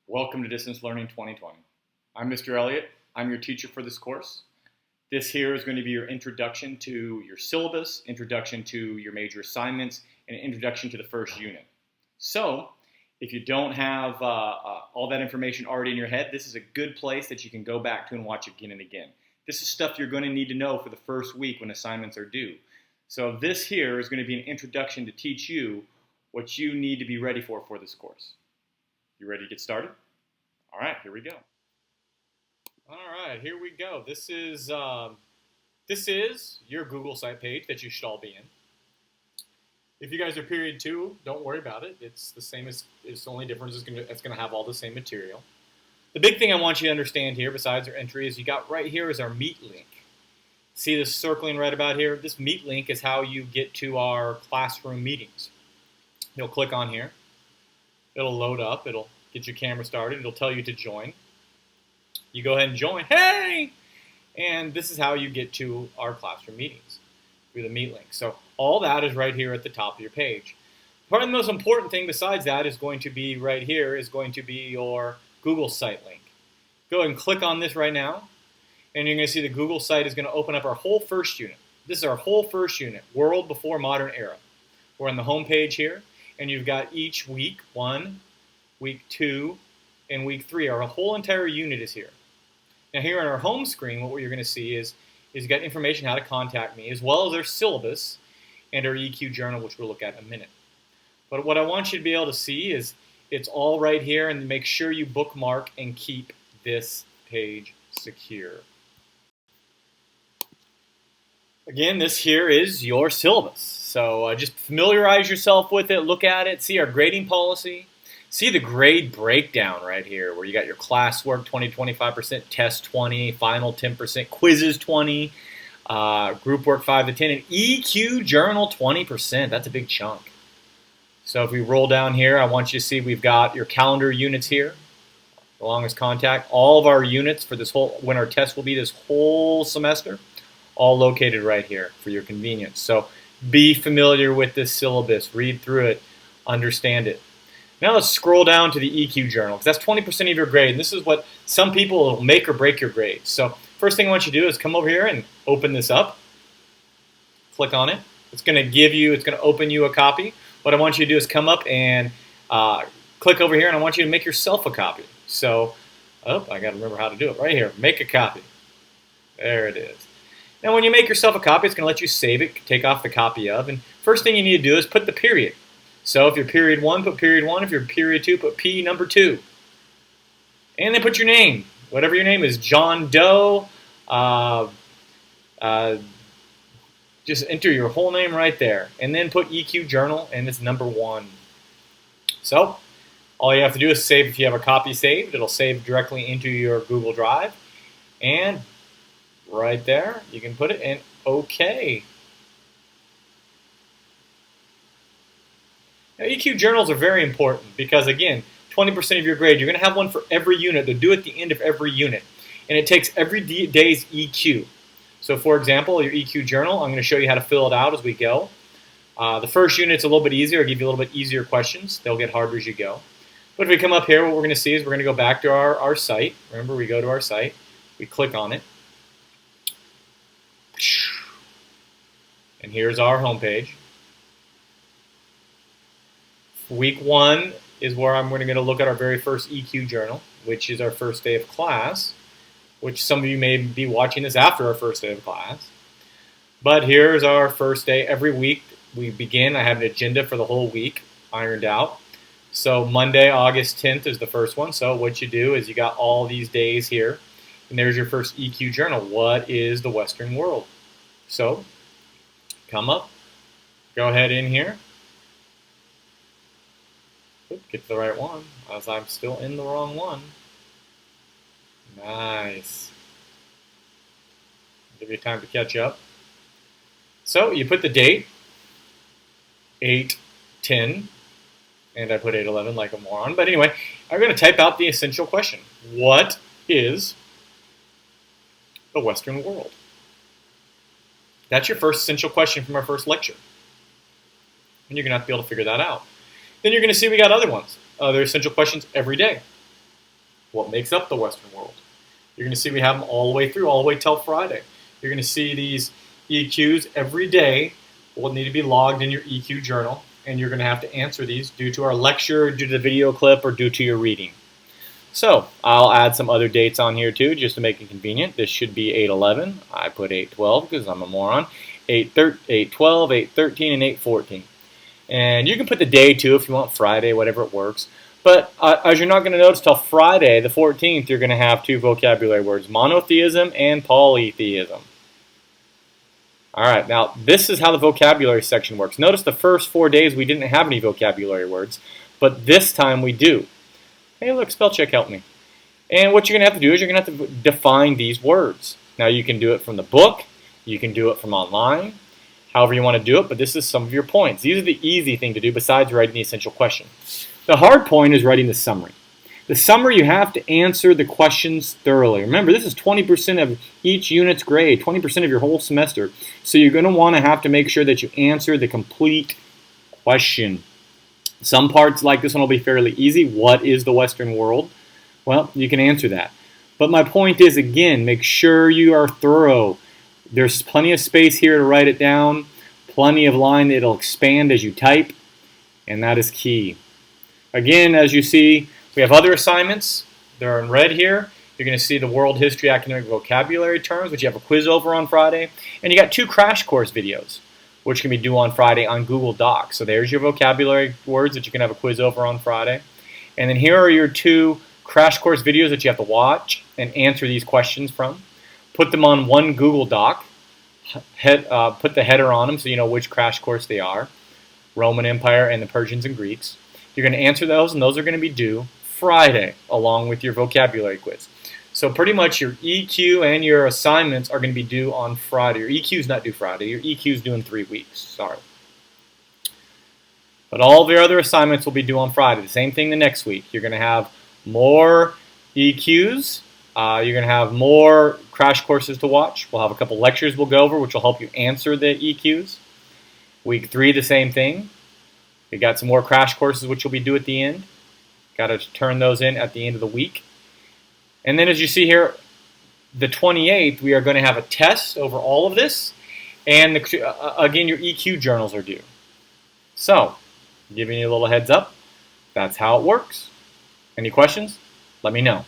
Welcome to Distance Learning 2020. I'm Mr. Elliott. I'm your teacher for this course. This here is going to be your introduction to your syllabus, introduction to your major assignments, and introduction to the first unit. So, if you don't have all that information already in your head, this is a good place that you can go back to and watch again and again. This is stuff you're going to need to know for the first week when assignments are due. So this here is going to be an introduction to teach you what you need to be ready for this course. You ready to get started? All right, here we go. All right, here we go. This is your Google site page that you should all be in. If you guys are period 2, don't worry about it. It's the same as, it's the only difference is it's going to have all the same material. The big thing I want you to understand here, besides our entry, is you got right here is our Meet link. See this circling right about here? This Meet link is how you get to our classroom meetings. You'll click on here. It'll load up. It'll get your camera started. It'll tell you to join. You go ahead and join. Hey! And this is how you get to our classroom meetings through the Meet link. So all that is right here at the top of your page. Probably the most important thing besides that is going to be right here is going to be your Google site link. Go ahead and click on this right now. And you're going to see the Google site is going to open up our whole first unit. This is our whole first unit, World Before Modern Era. We're on the home page here. And you've got each week 1, week 2, and week 3. Our whole entire unit is here. Now here on our home screen, what you're going to see is you got information how to contact me, as well as our syllabus and our EQ journal, which we'll look at in a minute. But what I want you to be able to see is it's all right here, and make sure you bookmark and keep this page secure. Again, this here is your syllabus. So just familiarize yourself with it, look at it, see our grading policy, see the grade breakdown right here where you got your classwork 20-25%, test 20, final 10%, quizzes 20, group work 5 to 10, and EQ journal 20%. That's a big chunk. So if we roll down here, I want you to see we've got your calendar units here, along as contact. All of our units for this whole, when our test will be this whole semester, all located right here for your convenience. So be familiar with this syllabus, read through it, understand it. Now let's scroll down to the EQ journal, because that's 20% of your grade, and this is what some people will make or break your grade. So first thing I want you to do is come over here and open this up. Click on it. It's going to open you a copy. What I want you to do is come up and click over here, and I want you to make yourself a copy. So, I got to remember how to do it right here. Make a copy. There it is. Now when you make yourself a copy, it's going to let you save it, take off the copy of, and first thing you need to do is put the period. So if you're period 1, put period 1. If you're period 2, put P number 2. And then put your name, whatever your name is, John Doe. Just enter your whole name right there. And then put EQ journal, and it's number 1. So all you have to do is save. If you have a copy saved, it'll save directly into your Google Drive. And right there, you can put it in OK. Now, EQ journals are very important because, again, 20% of your grade, you're going to have one for every unit. They're due at the end of every unit. And it takes every day's EQ. So, for example, your EQ journal, I'm going to show you how to fill it out as we go. The first unit's a little bit easier. I'll give you a little bit easier questions. They'll get harder as you go. But if we come up here, what we're going to see is we're going to go back to our site. Remember, we go to our site. We click on it. And here's our homepage. Week 1 is where I'm going to look at our very first EQ journal, which is our first day of class, which some of you may be watching this after our first day of class. But here's our first day. Every week we begin. I have an agenda for the whole week ironed out. So Monday, August 10th is the first one. So what you do is you got all these days here. And there's your first EQ journal. What is the Western world? So, come up, go ahead in here. Get to the right one, as I'm still in the wrong one. Nice. Give you time to catch up. So, you put the date, 8/10, and I put 8/11 like a moron. But anyway, I'm going to type out the essential question. What is the Western world? That's your first essential question from our first lecture. And you're going to have to be able to figure that out. Then you're going to see we got other ones, other essential questions every day. what makes up the Western world. You're going to see we have them all the way through, all the way till Friday. You're going to see these EQs every day will need to be logged in your EQ journal, and you're going to have to answer these due to our lecture, due to the video clip, or due to your reading. So I'll add some other dates on here too, just to make it convenient. This should be 8/11. I put 8/12 because I'm a moron. 8/12, 8/13, and 8/14. And you can put the day too if you want, Friday, whatever it works. But as you're not going to notice till Friday, the 14th, you're going to have two vocabulary words, monotheism and polytheism. All right, now this is how the vocabulary section works. Notice the first 4 days we didn't have any vocabulary words, but this time we do. Hey, look, spell check helped me. And what you're going to have to do is you're going to have to define these words. Now you can do it from the book, you can do it from online, however you want to do it, but this is some of your points. These are the easy thing to do besides writing the essential question. The hard point is writing the summary. The summary, you have to answer the questions thoroughly. Remember, this is 20% of each unit's grade, 20% of your whole semester. So you're going to have to make sure that you answer the complete question. Some parts like this one will be fairly easy. What is the Western world? Well, you can answer that. But my point is, again, make sure you are thorough. There's plenty of space here to write it down, plenty of line that it'll expand as you type, and that is key. Again, as you see, we have other assignments. They're in red here. You're going to see the world history academic vocabulary terms, which you have a quiz over on Friday. And you got 2 crash course videos, which can be due on Friday on Google Docs. So there's your vocabulary words that you can have a quiz over on Friday. And then here are your 2 crash course videos that you have to watch and answer these questions from. Put them on one Google Doc. Put the header on them so you know which crash course they are. Roman Empire and the Persians and Greeks. You're going to answer those, and those are going to be due Friday, along with your vocabulary quiz. So pretty much your EQ and your assignments are going to be due on Friday. Your EQ is not due Friday. Your EQ is due in 3 weeks. Sorry. But all of your other assignments will be due on Friday. The same thing the next week. You're going to have more EQs. You're going to have more crash courses to watch. We'll have a couple lectures we'll go over, which will help you answer the EQs. Week 3, the same thing. We got some more crash courses which will be due at the end. Got to turn those in at the end of the week. And then as you see here, the 28th, we are going to have a test over all of this. And again, your EQ journals are due. So, giving you a little heads up, that's how it works. Any questions? Let me know.